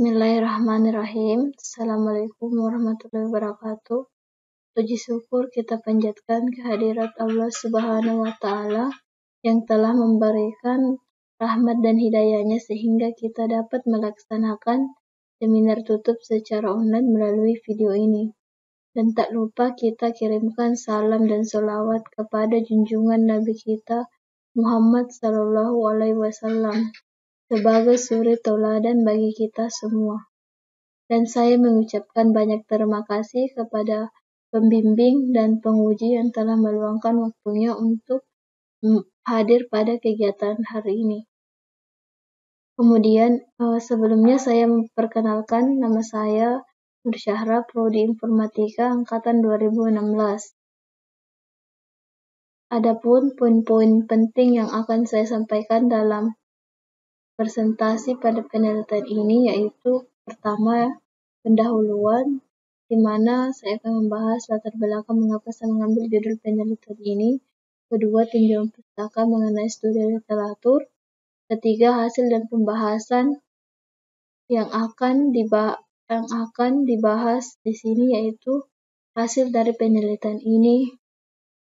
Bismillahirrahmanirrahim. Assalamualaikum warahmatullahi wabarakatuh. Puji syukur kita panjatkan kehadirat Allah Subhanahu wa Ta'ala yang telah memberikan rahmat dan hidayahnya sehingga kita dapat melaksanakan seminar tutup secara online melalui video ini. Dan tak lupa kita kirimkan salam dan sholawat kepada junjungan Nabi kita Muhammad Sallallahu Alaihi Wasallam sebagai suri tauladan bagi kita semua. Dan saya mengucapkan banyak terima kasih kepada pembimbing dan penguji yang telah meluangkan waktunya untuk hadir pada kegiatan hari ini. Kemudian sebelumnya saya memperkenalkan nama saya Nur Syahra, Prodi Informatika Angkatan 2016. Adapun poin-poin penting yang akan saya sampaikan dalam presentasi pada penelitian ini yaitu pertama pendahuluan, di mana saya akan membahas latar belakang mengapa saya mengambil judul penelitian ini. Kedua, tinjauan pustaka mengenai studi literatur. Ketiga, hasil dan pembahasan yang akan dibahas di sini yaitu hasil dari penelitian ini.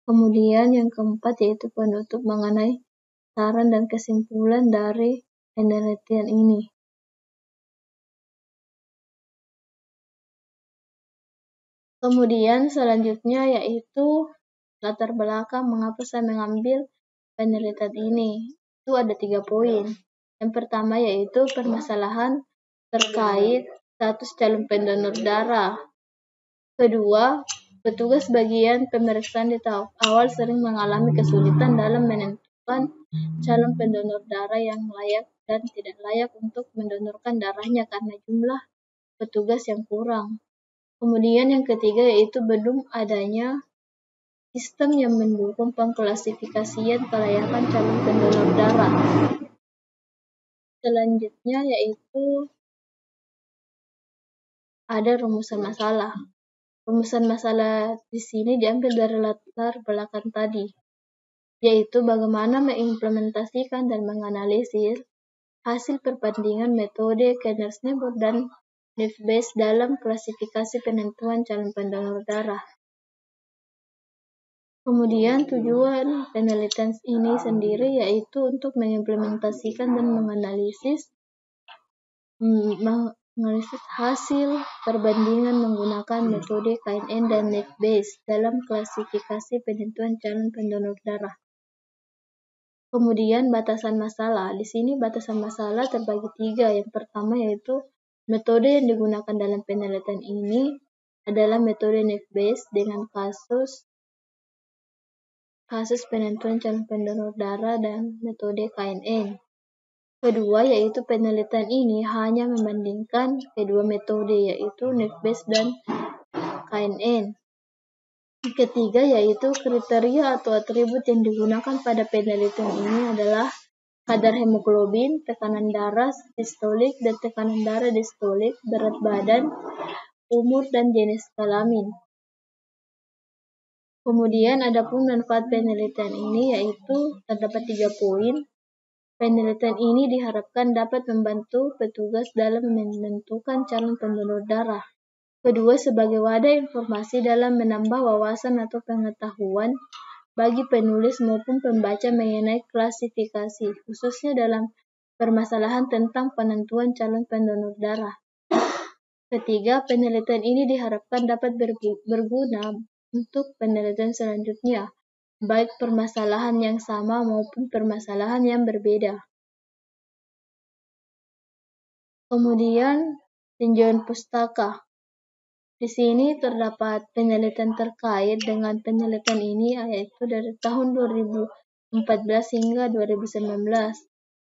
Kemudian yang keempat yaitu penutup mengenai saran dan kesimpulan dari penelitian ini. Kemudian selanjutnya yaitu latar belakang mengapa saya mengambil penelitian ini. Itu ada 3 poin. Yang pertama yaitu permasalahan terkait status calon pendonor darah. Kedua, petugas bagian pemeriksaan di tahap awal sering mengalami kesulitan dalam menentukan calon pendonor darah yang layak dan tidak layak untuk mendonorkan darahnya karena jumlah petugas yang kurang. Kemudian yang ketiga yaitu belum adanya sistem yang mendukung pengklasifikasian kelayakan calon pendonor darah. Selanjutnya yaitu ada rumusan masalah. Rumusan masalah di sini diambil dari latar belakang tadi, yaitu bagaimana mengimplementasikan dan menganalisis hasil perbandingan metode Kenner-Snebold dan NIF-Base dalam klasifikasi penentuan calon pendonor darah. Kemudian tujuan penelitian ini sendiri yaitu untuk mengimplementasikan dan menganalisis hasil perbandingan menggunakan metode KNN dan NIF-Base dalam klasifikasi penentuan calon pendonor darah. Kemudian batasan masalah. Di sini batasan masalah terbagi 3. Yang pertama yaitu metode yang digunakan dalam penelitian ini adalah metode NIF-Base dengan kasus penentuan calon pendonor darah dan metode KNN. Kedua yaitu penelitian ini hanya membandingkan kedua metode yaitu NIF-Base dan KNN. Ketiga yaitu kriteria atau atribut yang digunakan pada penelitian ini adalah kadar hemoglobin, tekanan darah sistolik dan tekanan darah distolik, berat badan, umur dan jenis kelamin. Kemudian adapun manfaat penelitian ini yaitu terdapat 3 poin. Penelitian ini diharapkan dapat membantu petugas dalam menentukan calon pendonor darah. Kedua, sebagai wadah informasi dalam menambah wawasan atau pengetahuan bagi penulis maupun pembaca mengenai klasifikasi, khususnya dalam permasalahan tentang penentuan calon pendonor darah. Ketiga, penelitian ini diharapkan dapat berguna untuk penelitian selanjutnya, baik permasalahan yang sama maupun permasalahan yang berbeda. Kemudian, tinjauan pustaka. Di sini terdapat penelitian terkait dengan penelitian ini yaitu dari tahun 2014 hingga 2019,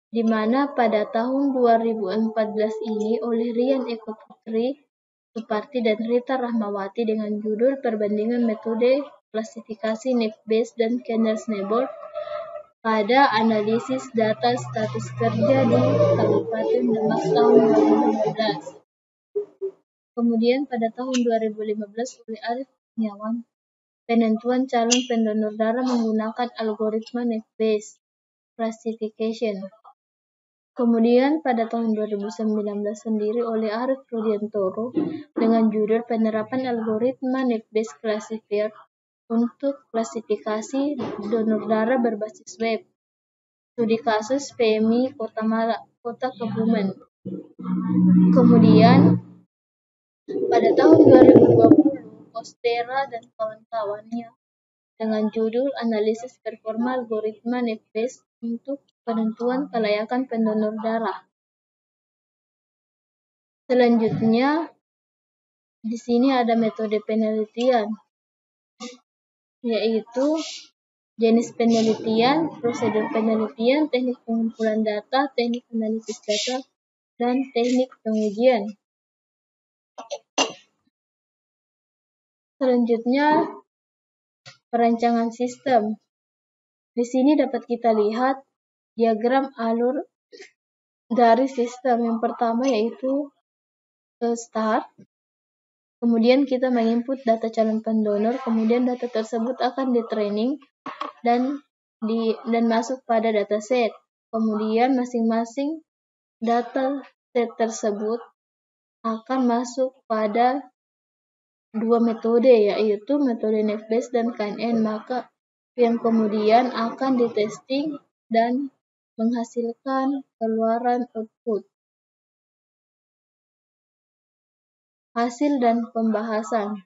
di mana pada tahun 2014 ini oleh Rian Eko Putri, Suparti dan Rita Rahmawati dengan judul Perbandingan Metode Klasifikasi NIF-Base dan Kenner-Snebold pada analisis data status kerja di Kabupaten Demak tahun 2015. Kemudian pada tahun 2015 oleh Arif Kurniawan, penentuan calon pendonor darah menggunakan algoritma NIF-Base classification. Kemudian pada tahun 2019 sendiri oleh Arief Rudiantoro dengan judul Penerapan Algoritma Net-Based Classifier untuk klasifikasi donor darah berbasis web. Studi kasus PMI Kota Kebumen. Kemudian pada tahun 2020 Ostera dan kawan-kawannya dengan judul Analisis Performa Algoritma Net-Based untuk penentuan kelayakan pendonor darah. Selanjutnya di sini ada metode penelitian, yaitu jenis penelitian, prosedur penelitian, teknik pengumpulan data, teknik analisis data, dan teknik pengujian. Selanjutnya, perancangan sistem. Di sini dapat kita lihat diagram alur dari sistem. Yang pertama yaitu start. Kemudian kita menginput data calon pendonor, kemudian data tersebut akan di-training dan masuk pada dataset. Kemudian masing-masing data set tersebut akan masuk pada dua metode, yaitu metode Net-Based dan KNN, maka yang kemudian akan ditesting dan menghasilkan keluaran output. Hasil dan pembahasan.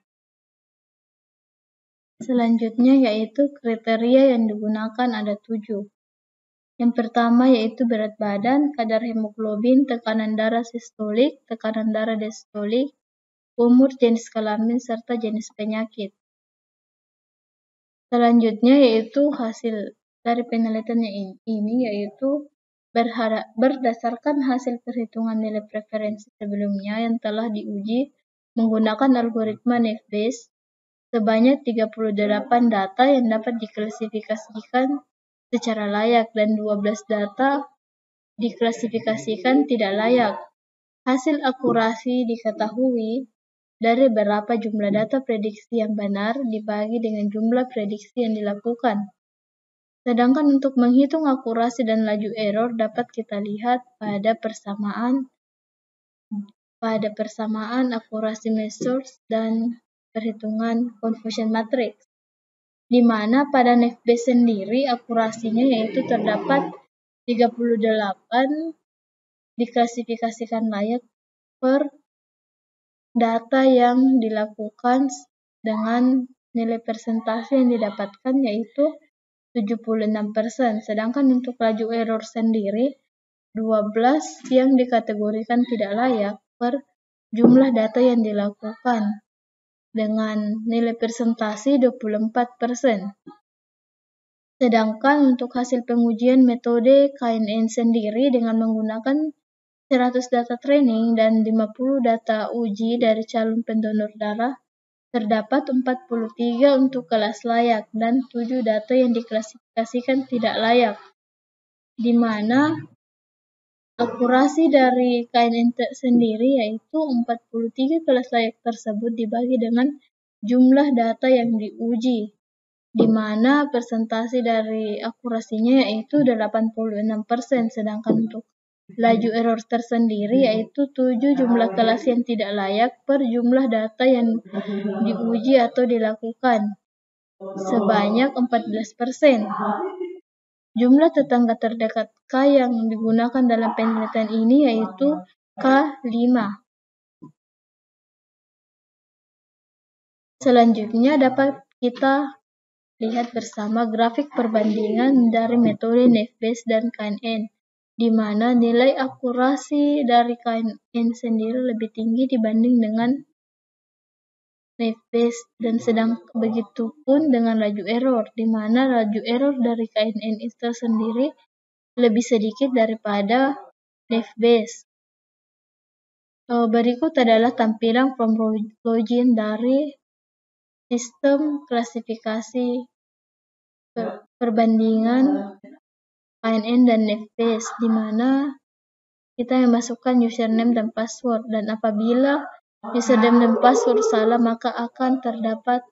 Selanjutnya yaitu kriteria yang digunakan ada 7. Yang pertama yaitu berat badan, kadar hemoglobin, tekanan darah sistolik, tekanan darah diastolik, umur, jenis kelamin, serta jenis penyakit. Selanjutnya yaitu hasil dari penelitian ini yaitu berdasarkan hasil perhitungan nilai preferensi sebelumnya yang telah diuji menggunakan algoritma Net-Based, sebanyak 38 data yang dapat diklasifikasikan secara layak dan 12 data diklasifikasikan tidak layak. Hasil akurasi diketahui dari berapa jumlah data prediksi yang benar dibagi dengan jumlah prediksi yang dilakukan. Sedangkan untuk menghitung akurasi dan laju error dapat kita lihat pada persamaan akurasi measures dan perhitungan confusion matrix, di mana pada Net-Based sendiri akurasinya yaitu terdapat 38 diklasifikasikan layak per data yang dilakukan dengan nilai persentase yang didapatkan yaitu 76%, sedangkan untuk laju error sendiri 12 yang dikategorikan tidak layak per jumlah data yang dilakukan dengan nilai persentase 24%. Sedangkan untuk hasil pengujian metode KNN sendiri dengan menggunakan 100 data training dan 50 data uji dari calon pendonor darah, terdapat 43 untuk kelas layak dan 7 data yang diklasifikasikan tidak layak, di mana akurasi dari KNN sendiri yaitu 43 kelas layak tersebut dibagi dengan jumlah data yang diuji, di mana persentase dari akurasinya yaitu 86%, sedangkan untuk laju error tersendiri yaitu 7 jumlah kelas yang tidak layak per jumlah data yang diuji atau dilakukan sebanyak 14%. Jumlah tetangga terdekat K yang digunakan dalam penelitian ini yaitu K5. Selanjutnya dapat kita lihat bersama grafik perbandingan dari metode Net-Based dan KNN, di mana nilai akurasi dari KNN sendiri lebih tinggi dibanding dengan Net-Based, dan begitu pun dengan laju error, di mana laju error dari KNN itu sendiri lebih sedikit daripada Net-Based. Berikut adalah tampilan from login dari sistem klasifikasi perbandingan KNN dan Net-Based, di mana kita memasukkan username dan password, dan apabila username dan password salah maka akan terdapat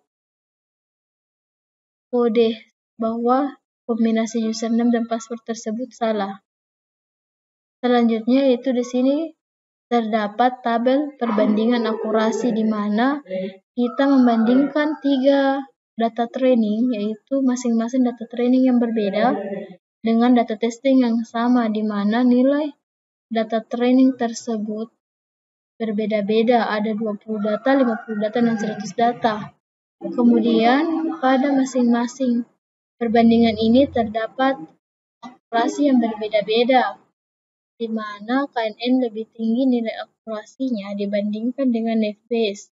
kode bahwa kombinasi username dan password tersebut salah. Selanjutnya yaitu di sini terdapat tabel perbandingan akurasi di mana kita membandingkan 3 data training, yaitu masing-masing data training yang berbeda dengan data testing yang sama, di mana nilai data training tersebut berbeda-beda, ada 20 data, 50 data, dan 100 data. Kemudian pada masing-masing perbandingan ini terdapat akurasi yang berbeda-beda, di mana KNN lebih tinggi nilai akurasinya dibandingkan dengan Naive-Bayes.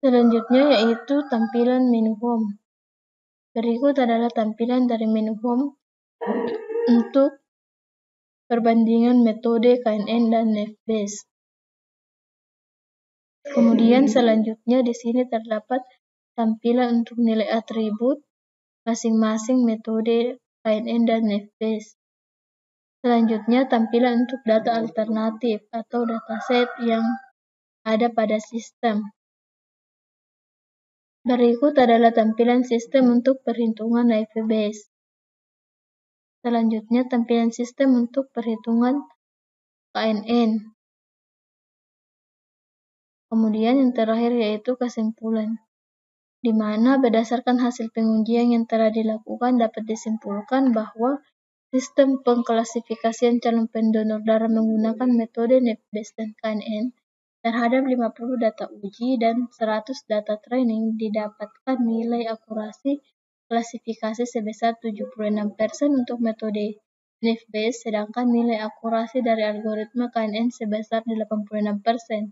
Selanjutnya yaitu tampilan menu home. Berikut adalah tampilan dari menu home untuk perbandingan metode KNN dan Naive-Bayes. Kemudian selanjutnya di sini terdapat tampilan untuk nilai atribut masing-masing metode KNN dan Naive-Bayes. Selanjutnya tampilan untuk data alternatif atau dataset yang ada pada sistem. Berikut adalah tampilan sistem untuk perhitungan Naive-Bayes. Selanjutnya tampilan sistem untuk perhitungan KNN. Kemudian yang terakhir yaitu kesimpulan, di mana berdasarkan hasil pengujian yang telah dilakukan dapat disimpulkan bahwa sistem pengklasifikasian calon pendonor darah menggunakan metode Naive-Bayes dan KNN terhadap 50 data uji dan 100 data training didapatkan nilai akurasi klasifikasi sebesar 76% untuk metode Naive-Bayes, sedangkan nilai akurasi dari algoritma KNN sebesar 86%.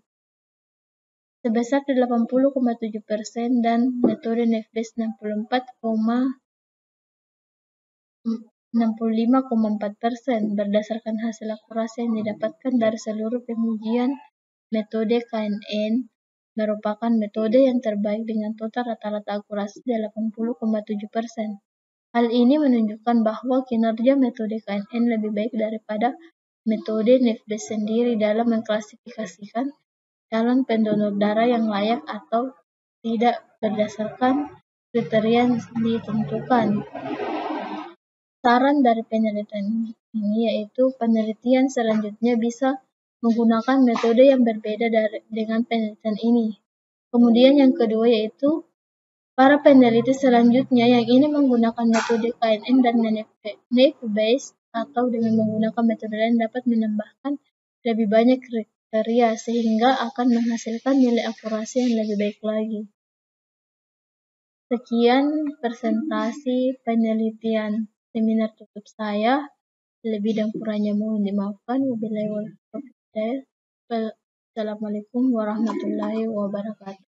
Sebesar 80,7% dan metode Naive-Bayes 65,4% berdasarkan hasil akurasi yang didapatkan dari seluruh pengujian. Metode KNN merupakan metode yang terbaik dengan total rata-rata akurasi 80,7%. Hal ini menunjukkan bahwa kinerja metode KNN lebih baik daripada metode Naive-Bayes sendiri dalam mengklasifikasikan calon pendonor darah yang layak atau tidak berdasarkan kriteria yang ditentukan. Saran dari penelitian ini yaitu penelitian selanjutnya bisa menggunakan metode yang berbeda dengan penelitian ini. Kemudian yang kedua yaitu para peneliti selanjutnya yang ingin menggunakan metode KNN dan Naive-Bayes atau dengan menggunakan metode lain dapat menambahkan lebih banyak kriteria sehingga akan menghasilkan nilai akurasi yang lebih baik lagi. Sekian presentasi penelitian seminar tutup saya. Lebih dan kurangnya mohon dimaafkan. Wabillahi taufiq hidayah. Assalamualaikum warahmatullahi wabarakatuh.